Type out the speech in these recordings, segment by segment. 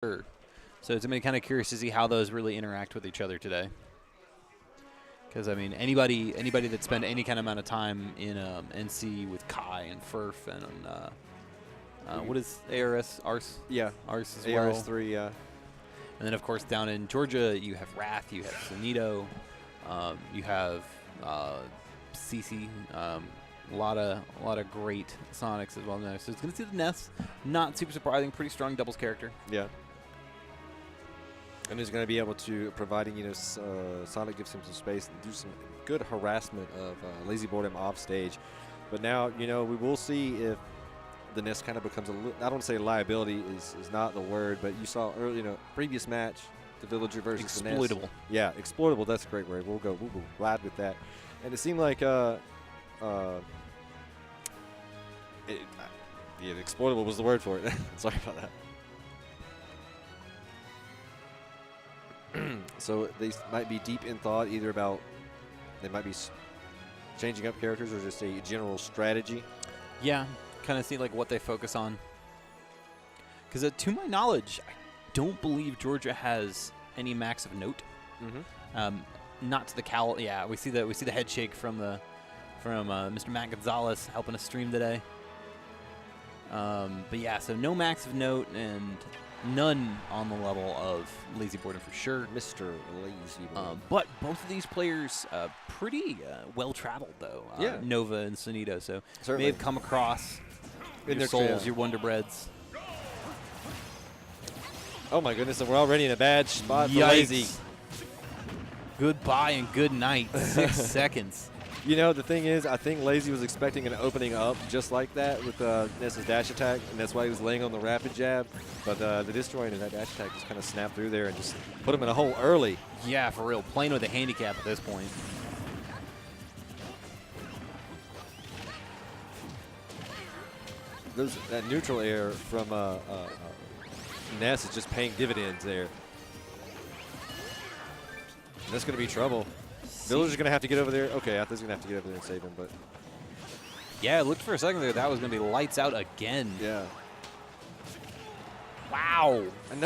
So it's going to be kind of curious to see how those really interact with each other today. Because, I mean, anybody that spent any kind of amount of time in NC with Kai and Furf and what is ARS? Ars? Yeah. Ars as well. ARS3, yeah. And then, of course, down in Georgia, you have Wrath, you have Sonido, you have CC, a lot of great Sonics as well. So it's going to see the Ness. Not super surprising. Pretty strong doubles character. Yeah. And he's going to be able to, providing, Sonic gives him some space and do some good harassment of LazyBoredom off stage. But now, we will see if the Nest kind of becomes a little, I don't say liability is not the word, but you saw early, previous match, the Villager versus the Nest. Exploitable. Yeah, exploitable. That's a great word. We'll go glad with that. And it seemed like, exploitable was the word for it. Sorry about that. So they might be deep in thought, either about they might be changing up characters or just a general strategy. Yeah, kind of see like what they focus on. Because to my knowledge, I don't believe Georgia has any max of note. Not to the cowl. Yeah, we see the head shake from Mr. Matt Gonzalez helping us stream today. But yeah, so no max of note and none on the level of LazyBoredom for sure. Mr. LazyBoredom. But both of these players pretty well-traveled, though. Yeah. Nova and Sonido. So Certainly. may have come across In your their souls, trail. your Wonder Breads. Oh my goodness, and we're already in a bad spot for Yikes. Lazy. Goodbye and good night. 6 seconds. The thing is, I think Lazy was expecting an opening up just like that with Ness's dash attack, and that's why he was laying on the rapid jab. But the destroying of that dash attack just kind of snapped through there and just put him in a hole early. Yeah, for real. Playing with a handicap at this point. That neutral air from Ness is just paying dividends there. And that's going to be trouble. Villager's going to have to get over there. Okay, I thought he was going to have to get over there and save him, but Yeah, it looked for a second there that was going to be lights out again. yeah. Wow. And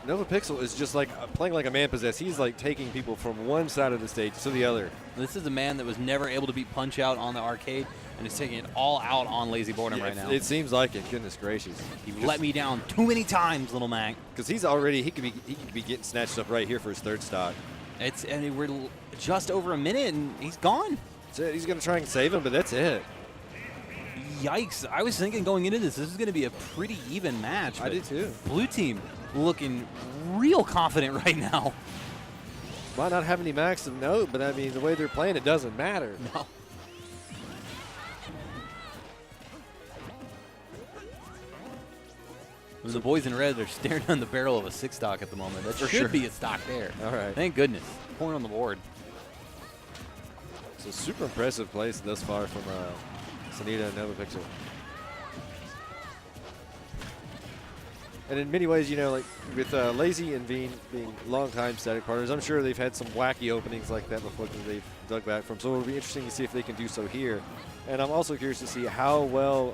NovaPixl is just like playing like a man possessed. He's like taking people from one side of the stage to the other. This is a man that was never able to beat Punch-Out on the arcade and is taking it all out on LazyBoredom right now. It seems like it. Goodness gracious. You let me down too many times, little Mac. Because he's already, he could be getting snatched up right here for his third stock. And we're just over a minute and he's gone. That's it. He's going to try and save him, but that's it. Yikes. I was thinking going into this is going to be a pretty even match. I did too. Blue team looking real confident right now. Might not have any max of note, but I mean, the way they're playing, it doesn't matter. No. The boys in red are staring down the barrel of a 6 stock at the moment. That should be a stock there. All right. Thank goodness. Point on the board. So super impressive plays thus far from Sonido and NovaPixl. And in many ways, like with Lazy and Veen being longtime static partners, I'm sure they've had some wacky openings like that before that they've dug back from. So it'll be interesting to see if they can do so here. And I'm also curious to see how well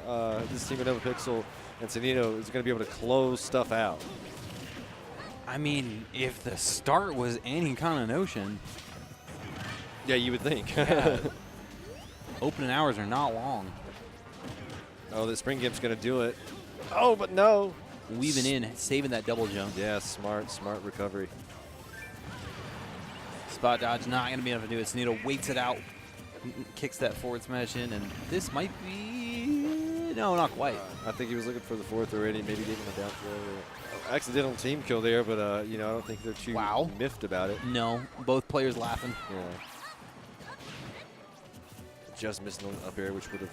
this team of NovaPixl and Sonido is going to be able to close stuff out. I mean, if the start was any kind of notion. Yeah, you would think. Yeah. Opening hours are not long. Oh, the Spring Gimp's going to do it. Oh, but no. Weaving in, saving that double jump. Yeah, smart recovery. Spot dodge not going to be able to do it. Sonido waits it out, kicks that forward smash in, and this might be... No, not quite. I think he was looking for the fourth already, maybe giving a down throw. Accidental team kill there, but I don't think they're too miffed about it. No, both players laughing. Yeah. Just missing on up air, which would have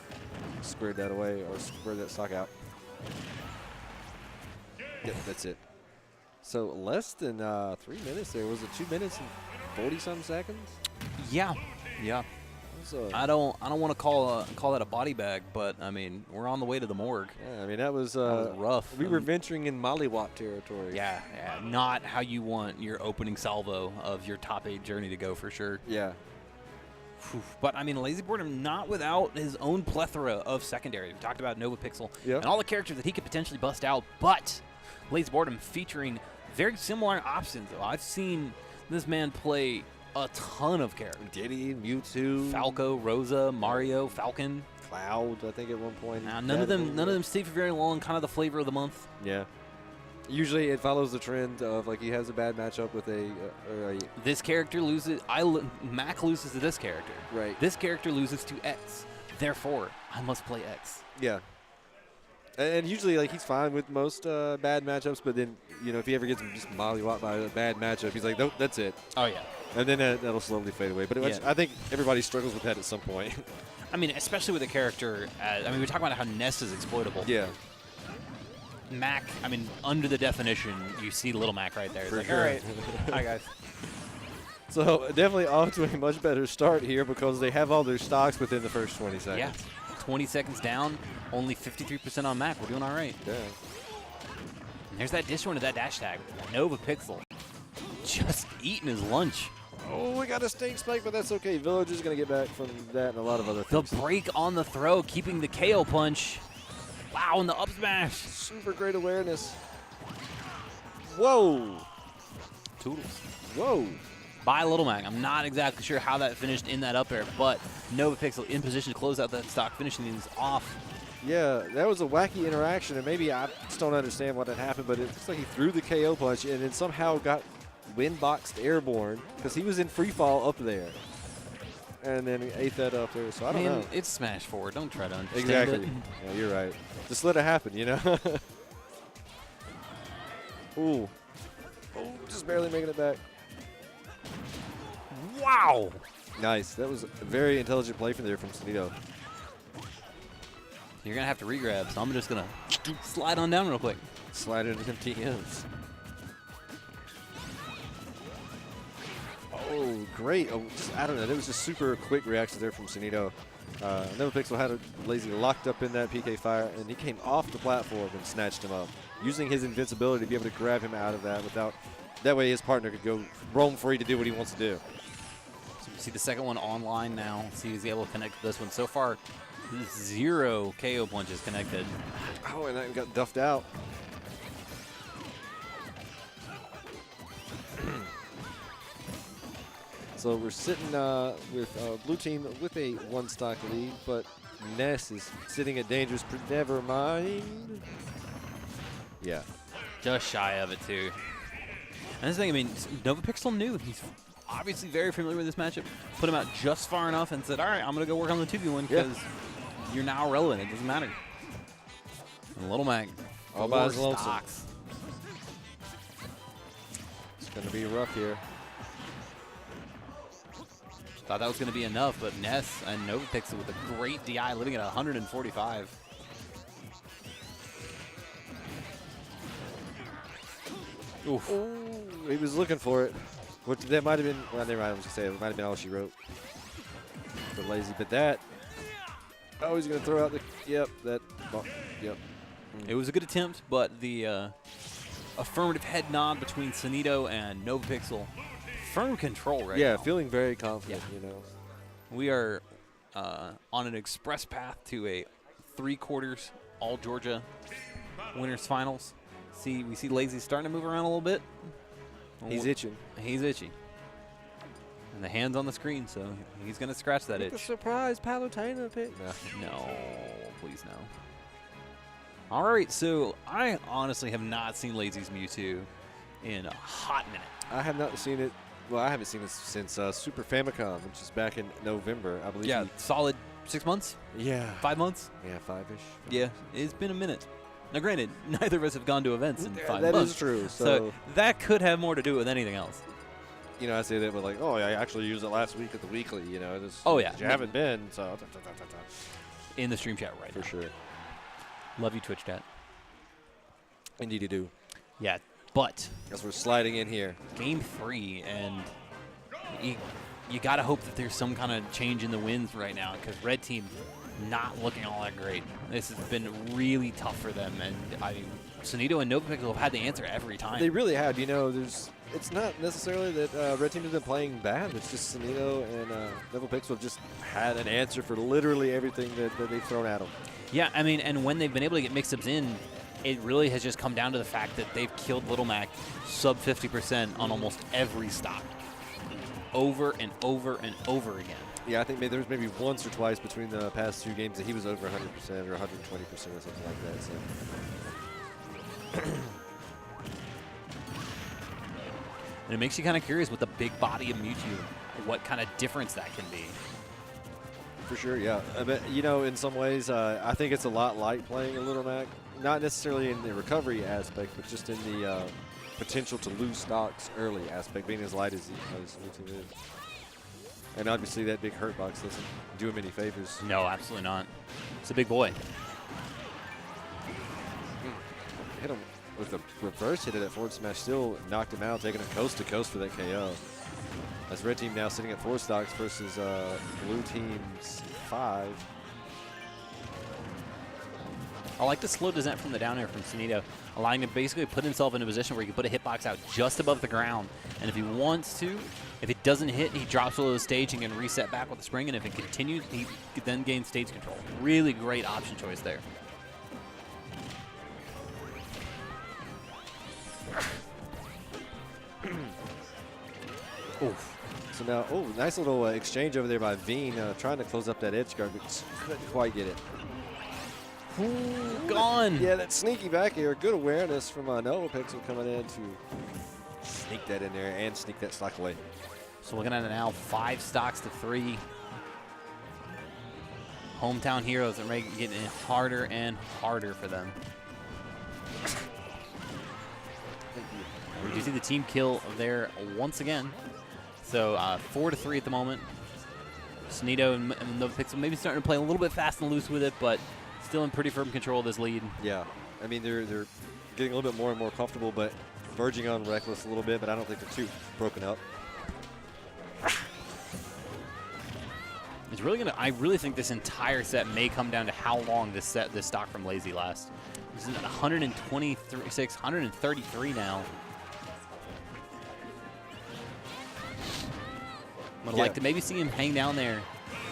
squared that away or squared that stock out. Yep, that's it. So less than 3 minutes there. Was it 2 minutes and 40-some seconds? Yeah. I don't want to call that a body bag, but I mean we're on the way to the morgue. Yeah, I mean that was rough. We were venturing in mollywop territory. Yeah, not how you want your opening salvo of your top 8 journey to go for sure. Yeah. But I mean, LazyBoredom not without his own plethora of secondary. We talked about NovaPixl and all the characters that he could potentially bust out, but LazyBoredom featuring very similar options. I've seen this man play a ton of characters. Diddy, Mewtwo, Falco, Rosa, Mario, Falcon, Cloud, I think at one point. Now, none of them stay for very long. Kind of the flavor of the month. Yeah. Usually it follows the trend of like he has a bad matchup with This character loses. Mac loses to this character. Right. This character loses to X. Therefore, I must play X. Yeah. And usually like he's fine with most bad matchups, but then if he ever gets just mollywopped by a bad matchup, he's like, nope, that's it. Oh yeah. And then that'll slowly fade away. But I think everybody struggles with that at some point. I mean, especially with a character. We talk about how Ness is exploitable. Yeah. Mac, under the definition, you see Little Mac right there. It's For like, sure. all right, hi guys. So definitely off to a much better start here because they have all their stocks within the first 20 seconds. Yeah, 20 seconds down, only 53% on Mac. We're doing all right. Yeah. And there's that dish one to that dash tag. NovaPixl just eating his lunch. Oh, we got a stink spike, but that's okay. Village is going to get back from that and a lot of other The things. break on the throw, keeping the KO punch. Wow, and the up smash. Super great awareness. Whoa. Toodles. Whoa. By Little Mac. I'm not exactly sure how that finished in that up air, but NovaPixl in position to close out that stock, finishing things off. Yeah, that was a wacky interaction, and maybe I just don't understand what had happened, but it looks like he threw the KO punch and then somehow got wind-boxed airborne because he was in free fall up there. And then he ate that up there, so I don't know. It's Smash 4. Don't try to understand Exactly. it. Yeah, you're right. Just let it happen, Ooh. Oh, just barely making it back. Wow. Nice. That was a very intelligent play from there from Sonido. You're going to have to regrab, so I'm just going to slide on down real quick. Slide into them TMs. Oh, great. Oh, I don't know. That was just super quick reaction there from Sonido. NovaPixl had a Lazy locked up in that PK fire, and he came off the platform and snatched him up, using his invincibility to be able to grab him out of that without. That way his partner could go roam free to do what he wants to do. So you see the second one online now. See if he's able to connect this one. So far, 0 KO punches connected. Oh, and that got duffed out. So we're sitting with blue team with a one-stock lead, but Ness is sitting at dangerous. Never mind. Yeah. Just shy of it, too. And this thing, NovaPixl knew. He's obviously very familiar with this matchup. Put him out just far enough and said, all right, I'm going to go work on the 2v1 because you're now relevant. It doesn't matter. And Little Mac, all by his lonesome. stocks. It's going to be rough here. Thought that was going to be enough, but Ness and NovaPixl with a great DI, living at 145. Oof. Ooh, he was looking for it. Which that might have been, well, never mind, I was going to say, it might have been all she wrote for Lazy. But that, oh, he's going to throw out the, yep. It was a good attempt, but the affirmative head nod between Sonido and NovaPixl. Firm control right now. Yeah, feeling very confident, We are on an express path to a 3/4 all Georgia winners finals. We see Lazy starting to move around a little bit. He's itching. He's itchy. And the hand's on the screen, so he's going to scratch that itch. A surprise Palutena pick. No, please no. All right, so I honestly have not seen Lazy's Mewtwo in a hot minute. I have not seen it. Well, I haven't seen it since Super Famicom, which is back in November, I believe. Yeah, solid 6 months? Yeah. 5 months? Yeah, 5-ish. Yeah, it's been a minute. Now, granted, neither of us have gone to events in 5 months. That is true. So that could have more to do with anything else. I say that, but like, oh, I actually used it last week at the weekly, Oh, yeah. You haven't been, so. In the stream chat right For now. sure. Love you, Twitch chat. Indeed you do. Yeah, but As we're sliding in here. Game 3, and you got to hope that there's some kind of change in the winds right now because Red Team not looking all that great. This has been really tough for them, and Sonido and NovaPixl have had the answer every time. They really have. It's not necessarily that Red Team has been playing bad. It's just Sonido and NovaPixl have just had an answer for literally everything that they've thrown at them. Yeah, and when they've been able to get mix-ups in, it really has just come down to the fact that they've killed Little Mac sub 50% on almost every stock, over and over and over again. Yeah, I think there was maybe once or twice between the past 2 games that he was over 100% or 120% or something like that. So. And it makes you kind of curious with the big body of Mewtwo, what kind of difference that can be. For sure, yeah. But, you know, in some ways, I think it's a lot like playing a Little Mac. Not necessarily in the recovery aspect, but just in the potential to lose stocks early aspect, being as light as Mewtwo is. And obviously that big hurt box doesn't do him any favors. No, absolutely not. It's a big boy. Hit him with a reverse hit of that forward smash, still knocked him out, taking a coast to coast for that KO. As red team now sitting at 4 stocks versus blue team's 5. I like the slow descent from the down air from Sonido, allowing him to basically put himself in a position where he can put a hitbox out just above the ground. And if he wants to, if it doesn't hit, he drops below the stage and can reset back with the spring. And if it continues, he then gains stage control. Really great option choice there. Oof. So now, nice little exchange over there by Veen, trying to close up that edge guard, but couldn't quite get it. Ooh, gone. Yeah, that sneaky back air. Good awareness from NovaPixl coming in to sneak that in there and sneak that stock away. So looking at it now, 5 stocks to 3. Hometown heroes are getting it harder and harder for them. We do see the team kill there once again. So 4 to 3 at the moment. Sonido and NovaPixl maybe starting to play a little bit fast and loose with it, but still in pretty firm control of this lead. Yeah, I mean they're getting a little bit more and more comfortable, but verging on reckless a little bit. But I don't think they're too broken up. It's really gonna. I really think this entire set may come down to how long this stock from Lazy lasts. This is at 126, 133 now. Would like to maybe see him hang down there.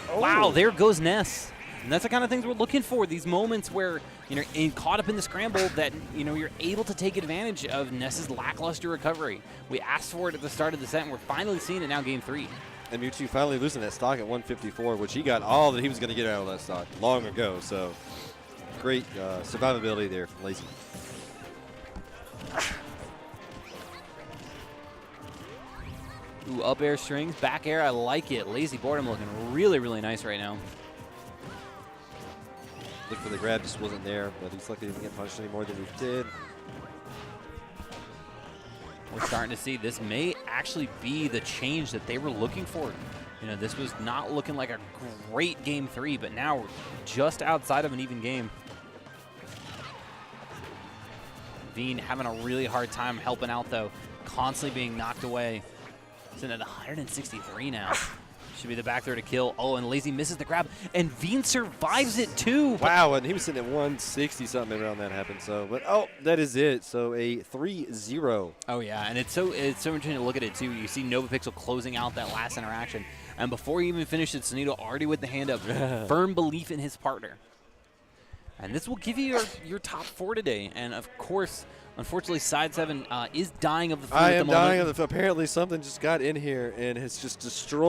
Oh. Wow, there goes Ness. And that's the kind of things we're looking for. These moments where you're caught up in the scramble that you're able to take advantage of Ness's lackluster recovery. We asked for it at the start of the set, and we're finally seeing it now, game 3. And Mewtwo finally losing that stock at 154, which he got all that he was going to get out of that stock long ago. So great survivability there from Lazy. Ooh, up air strings, back air, I like it. LazyBoredom looking really, really nice right now. Look for the grab, just wasn't there, but he's lucky he didn't get punched any more than he did. We're starting to see this may actually be the change that they were looking for. This was not looking like a great game 3, but now we're just outside of an even game. Veen having a really hard time helping out, though. Constantly being knocked away. Sitting at 163 now. Should be the back there to kill. Oh, and Lazy misses the grab, and Veen survives it too. Wow, and he was sitting at 160 something around that happened. So, but that is it. So a 3-0. Oh yeah, and it's so interesting to look at it too. You see NovaPixl closing out that last interaction, and before he even finished it, Sonido already with the hand up. Firm belief in his partner. And this will give you your top 4 today. And of course, unfortunately, Side 7 is dying of the flu at the moment. I am dying of the flu. Apparently, something just got in here and has just destroyed.